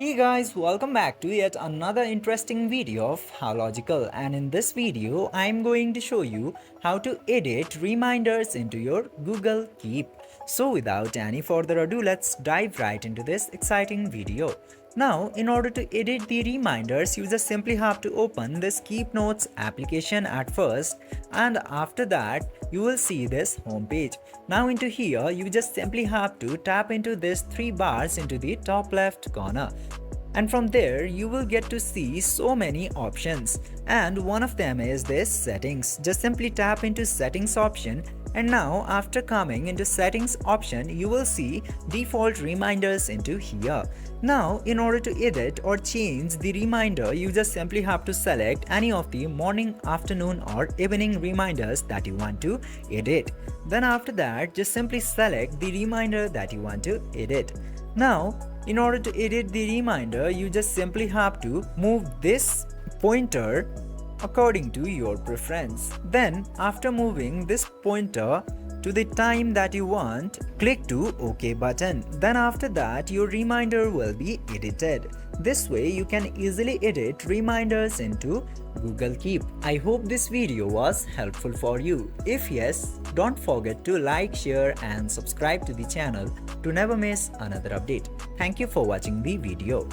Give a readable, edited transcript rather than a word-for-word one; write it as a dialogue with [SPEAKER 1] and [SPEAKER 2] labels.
[SPEAKER 1] Hey guys, welcome back to yet another interesting video of How Logical, and in this video I'm going to show you how to edit reminders into your Google Keep. So without any further ado, let's dive right into this exciting video. Now, in order to edit the reminders, you just simply have to open this Keep Notes application at first, and after that you will see this home page. Now into here you just simply have to tap into these three bars into the top left corner, and from there you will get to see so many options, and one of them is this settings. Just simply tap into settings option, and now after coming into settings option you will see default reminders into here. Now in order to edit or change the reminder, you just simply have to select any of the morning, afternoon or evening reminders that you want to edit. Then after that just simply select the reminder that you want to edit. Now in order to edit the reminder, you just simply have to move this pointer according to your preference. Then after moving this pointer to the time that you want, click to OK button. Then after that your reminder will be edited. This way you can easily edit reminders into Google Keep. I hope this video was helpful for you. If yes, don't forget to like, share and subscribe to the channel to never miss another update. Thank you for watching the video.